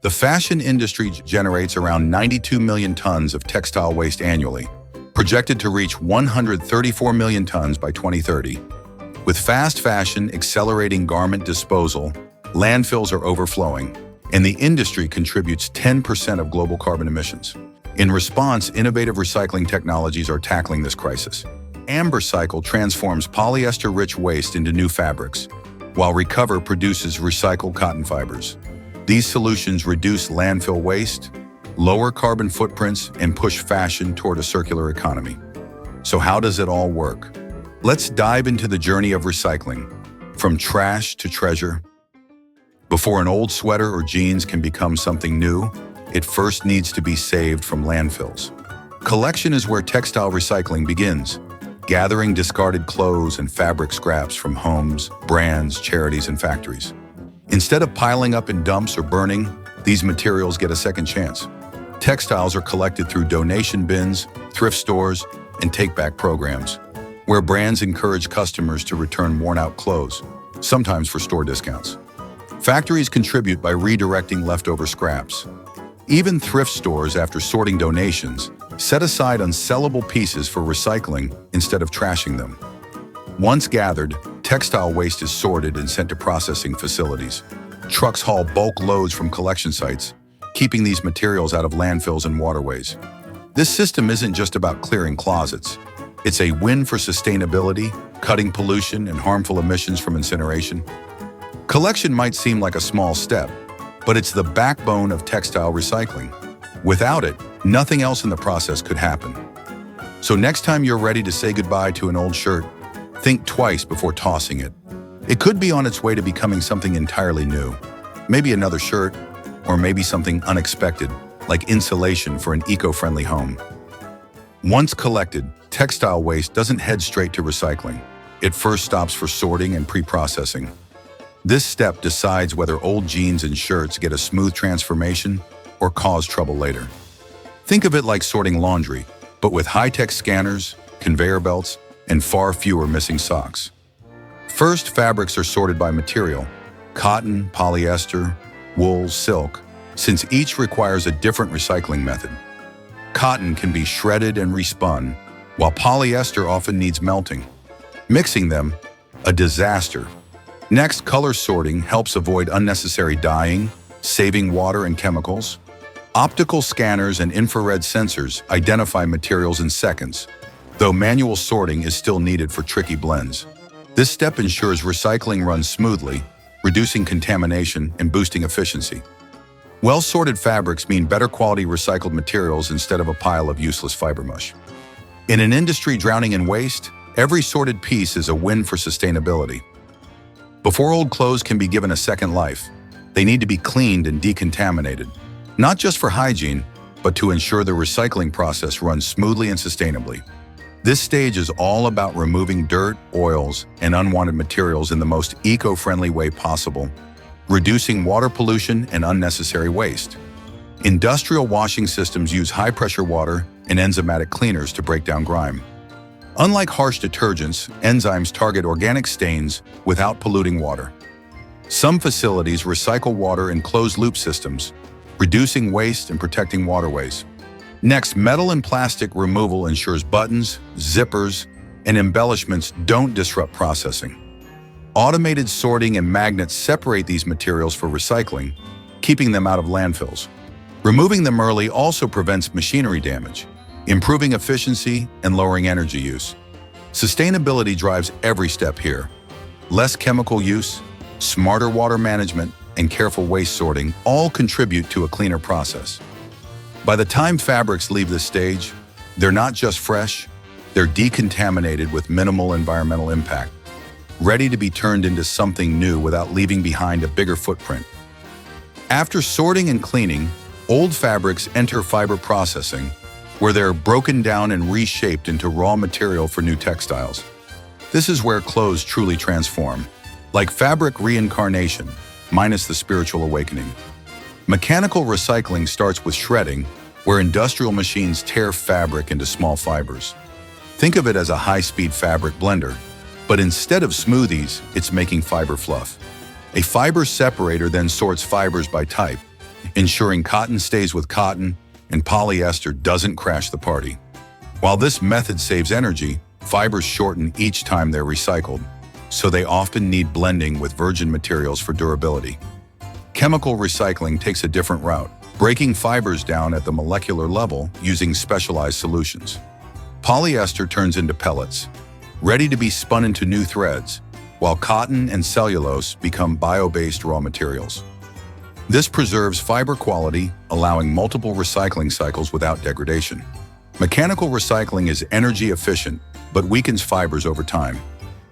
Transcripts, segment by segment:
The fashion industry generates around 92 million tons of textile waste annually, projected to reach 134 million tons by 2030. With fast fashion accelerating garment disposal, landfills are overflowing, and the industry contributes 10% of global carbon emissions. In response, innovative recycling technologies are tackling this crisis. AmberCycle transforms polyester-rich waste into new fabrics, while Recover produces recycled cotton fibers. These solutions reduce landfill waste, lower carbon footprints, and push fashion toward a circular economy. So how does it all work? Let's dive into the journey of recycling, from trash to treasure. Before an old sweater or jeans can become something new, it first needs to be saved from landfills. Collection is where textile recycling begins, gathering discarded clothes and fabric scraps from homes, brands, charities, and factories. Instead of piling up in dumps or burning, these materials get a second chance. Textiles are collected through donation bins, thrift stores, and take-back programs, where brands encourage customers to return worn-out clothes, sometimes for store discounts. Factories contribute by redirecting leftover scraps. Even thrift stores, after sorting donations, set aside unsellable pieces for recycling instead of trashing them. Once gathered, textile waste is sorted and sent to processing facilities. Trucks haul bulk loads from collection sites, keeping these materials out of landfills and waterways. This system isn't just about clearing closets. It's a win for sustainability, cutting pollution and harmful emissions from incineration. Collection might seem like a small step, but it's the backbone of textile recycling. Without it, nothing else in the process could happen. So next time you're ready to say goodbye to an old shirt, think twice before tossing it. It could be on its way to becoming something entirely new. Maybe another shirt, or maybe something unexpected, like insulation for an eco-friendly home. Once collected, textile waste doesn't head straight to recycling. It first stops for sorting and pre-processing. This step decides whether old jeans and shirts get a smooth transformation or cause trouble later. Think of it like sorting laundry, but with high-tech scanners, conveyor belts, and far fewer missing socks. First, fabrics are sorted by material: cotton, polyester, wool, silk, since each requires a different recycling method. Cotton can be shredded and respun, while polyester often needs melting. Mixing them, a disaster. Next, color sorting helps avoid unnecessary dyeing, saving water and chemicals. Optical scanners and infrared sensors identify materials in seconds, though manual sorting is still needed for tricky blends. This step ensures recycling runs smoothly, reducing contamination and boosting efficiency. Well-sorted fabrics mean better quality recycled materials instead of a pile of useless fiber mush. In an industry drowning in waste, every sorted piece is a win for sustainability. Before old clothes can be given a second life, they need to be cleaned and decontaminated, not just for hygiene, but to ensure the recycling process runs smoothly and sustainably. This stage is all about removing dirt, oils, and unwanted materials in the most eco-friendly way possible, reducing water pollution and unnecessary waste. Industrial washing systems use high-pressure water and enzymatic cleaners to break down grime. Unlike harsh detergents, enzymes target organic stains without polluting water. Some facilities recycle water in closed-loop systems, reducing waste and protecting waterways. Next, metal and plastic removal ensures buttons, zippers, and embellishments don't disrupt processing. Automated sorting and magnets separate these materials for recycling, keeping them out of landfills. Removing them early also prevents machinery damage, improving efficiency and lowering energy use. Sustainability drives every step here. Less chemical use, smarter water management, and careful waste sorting all contribute to a cleaner process. By the time fabrics leave this stage, they're not just fresh, they're decontaminated with minimal environmental impact, ready to be turned into something new without leaving behind a bigger footprint. After sorting and cleaning, old fabrics enter fiber processing, where they're broken down and reshaped into raw material for new textiles. This is where clothes truly transform, like fabric reincarnation, minus the spiritual awakening. Mechanical recycling starts with shredding, where industrial machines tear fabric into small fibers. Think of it as a high-speed fabric blender, but instead of smoothies, it's making fiber fluff. A fiber separator then sorts fibers by type, ensuring cotton stays with cotton and polyester doesn't crash the party. While this method saves energy, fibers shorten each time they're recycled, so they often need blending with virgin materials for durability. Chemical recycling takes a different route, breaking fibers down at the molecular level using specialized solutions. Polyester turns into pellets, ready to be spun into new threads, while cotton and cellulose become bio-based raw materials. This preserves fiber quality, allowing multiple recycling cycles without degradation. Mechanical recycling is energy efficient, but weakens fibers over time.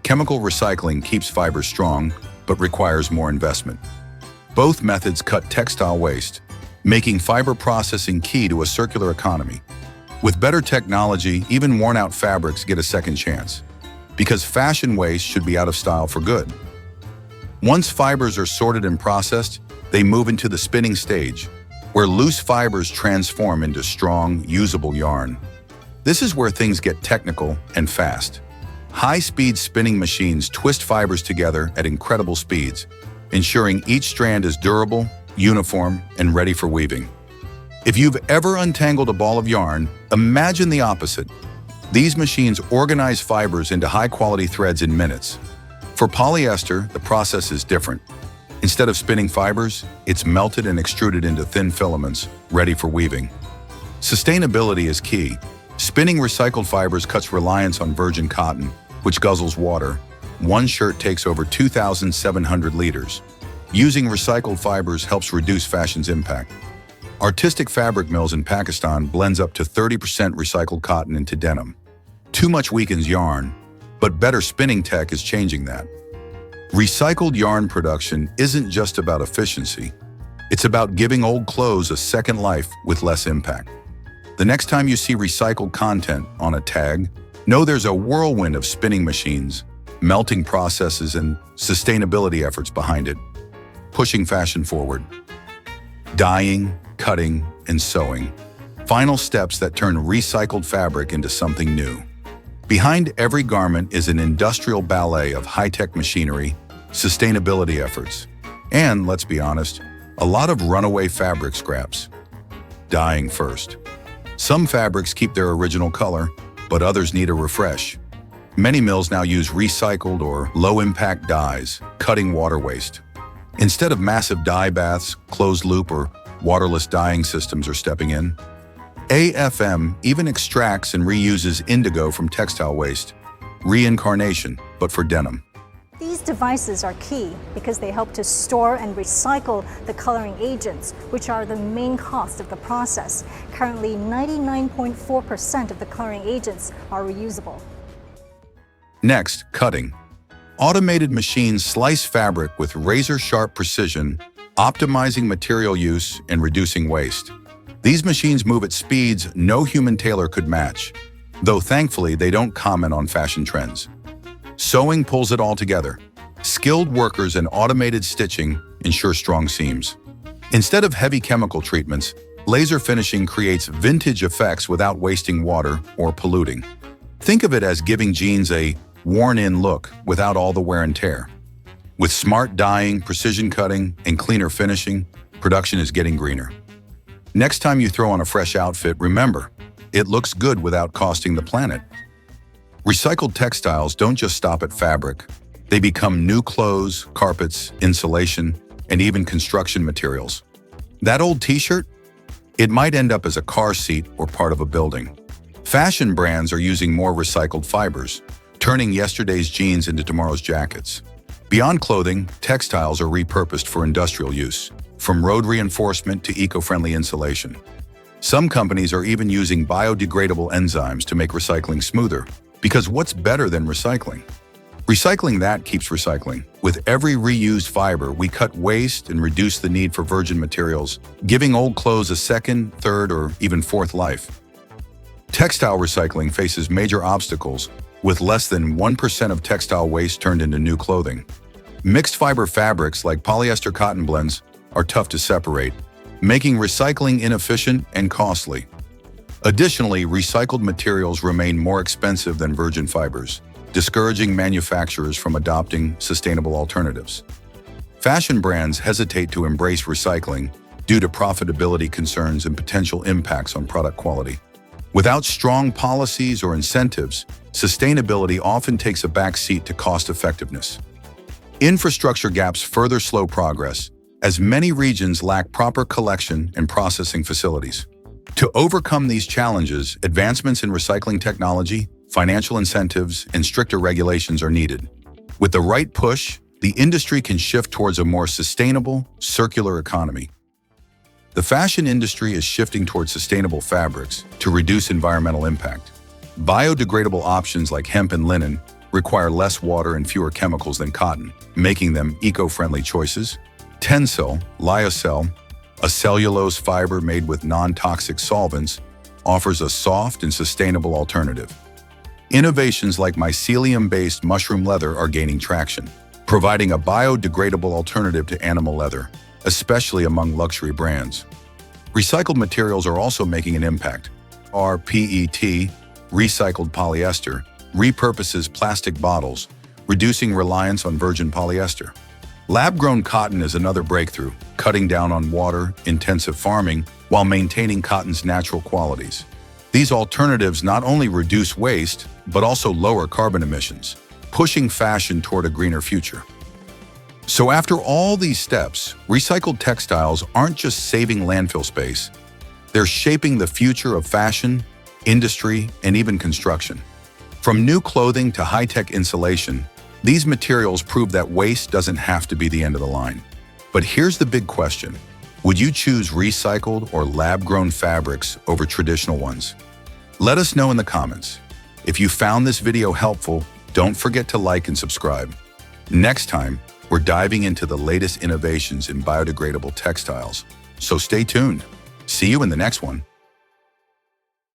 Chemical recycling keeps fibers strong, but requires more investment. Both methods cut textile waste, making fiber processing key to a circular economy. With better technology, even worn-out fabrics get a second chance, because fashion waste should be out of style for good. Once fibers are sorted and processed, they move into the spinning stage, where loose fibers transform into strong, usable yarn. This is where things get technical and fast. High-speed spinning machines twist fibers together at incredible speeds, ensuring each strand is durable, uniform, and ready for weaving. If you've ever untangled a ball of yarn, imagine the opposite. These machines organize fibers into high-quality threads in minutes. For polyester, the process is different. Instead of spinning fibers, it's melted and extruded into thin filaments, ready for weaving. Sustainability is key. Spinning recycled fibers cuts reliance on virgin cotton, which guzzles water. One shirt takes over 2,700 liters. Using recycled fibers helps reduce fashion's impact. Artistic fabric mills in Pakistan blends up to 30% recycled cotton into denim. Too much weakens yarn, but better spinning tech is changing that. Recycled yarn production isn't just about efficiency. It's about giving old clothes a second life with less impact. The next time you see recycled content on a tag, know there's a whirlwind of spinning machines, melting processes, and sustainability efforts behind it, pushing fashion forward. Dyeing, cutting, and sewing. Final steps that turn recycled fabric into something new. Behind every garment is an industrial ballet of high-tech machinery, sustainability efforts, and, let's be honest, a lot of runaway fabric scraps. Dyeing first. Some fabrics keep their original color, but others need a refresh. Many mills now use recycled or low-impact dyes, cutting water waste. Instead of massive dye baths, closed-loop or waterless dyeing systems are stepping in. AFM even extracts and reuses indigo from textile waste. Reincarnation, but for denim. These devices are key because they help to store and recycle the coloring agents, which are the main cost of the process. Currently, 99.4% of the coloring agents are reusable. Next, cutting. Automated machines slice fabric with razor-sharp precision, optimizing material use and reducing waste. These machines move at speeds no human tailor could match, though thankfully they don't comment on fashion trends. Sewing pulls it all together. Skilled workers and automated stitching ensure strong seams. Instead of heavy chemical treatments, laser finishing creates vintage effects without wasting water or polluting. Think of it as giving jeans a worn-in look without all the wear and tear. With smart dyeing, precision cutting, and cleaner finishing, production is getting greener. Next time you throw on a fresh outfit, remember, it looks good without costing the planet. Recycled textiles don't just stop at fabric. They become new clothes, carpets, insulation, and even construction materials. That old t-shirt? It might end up as a car seat or part of a building. Fashion brands are using more recycled fibers, turning yesterday's jeans into tomorrow's jackets. Beyond clothing, textiles are repurposed for industrial use, from road reinforcement to eco-friendly insulation. Some companies are even using biodegradable enzymes to make recycling smoother, because what's better than recycling? Recycling that keeps recycling. With every reused fiber, we cut waste and reduce the need for virgin materials, giving old clothes a second, third, or even fourth life. Textile recycling faces major obstacles, with less than 1% of textile waste turned into new clothing. Mixed fiber fabrics like polyester cotton blends are tough to separate, making recycling inefficient and costly. Additionally, recycled materials remain more expensive than virgin fibers, discouraging manufacturers from adopting sustainable alternatives. Fashion brands hesitate to embrace recycling due to profitability concerns and potential impacts on product quality. Without strong policies or incentives, sustainability often takes a back seat to cost effectiveness. Infrastructure gaps further slow progress, as many regions lack proper collection and processing facilities. To overcome these challenges, advancements in recycling technology, financial incentives, and stricter regulations are needed. With the right push, the industry can shift towards a more sustainable, circular economy. The fashion industry is shifting towards sustainable fabrics to reduce environmental impact. Biodegradable options like hemp and linen require less water and fewer chemicals than cotton, making them eco-friendly choices. Tencel, lyocell, a cellulose fiber made with non-toxic solvents, offers a soft and sustainable alternative. Innovations like mycelium-based mushroom leather are gaining traction, providing a biodegradable alternative to animal leather, especially among luxury brands. Recycled materials are also making an impact. PET, recycled polyester, repurposes plastic bottles, reducing reliance on virgin polyester. Lab-grown cotton is another breakthrough, cutting down on water-intensive farming while maintaining cotton's natural qualities. These alternatives not only reduce waste, but also lower carbon emissions, pushing fashion toward a greener future. So after all these steps, recycled textiles aren't just saving landfill space, they're shaping the future of fashion, industry, and even construction. From new clothing to high-tech insulation, these materials prove that waste doesn't have to be the end of the line. But here's the big question. Would you choose recycled or lab-grown fabrics over traditional ones? Let us know in the comments. If you found this video helpful, don't forget to like and subscribe. Next time, we're diving into the latest innovations in biodegradable textiles. So stay tuned. See you in the next one.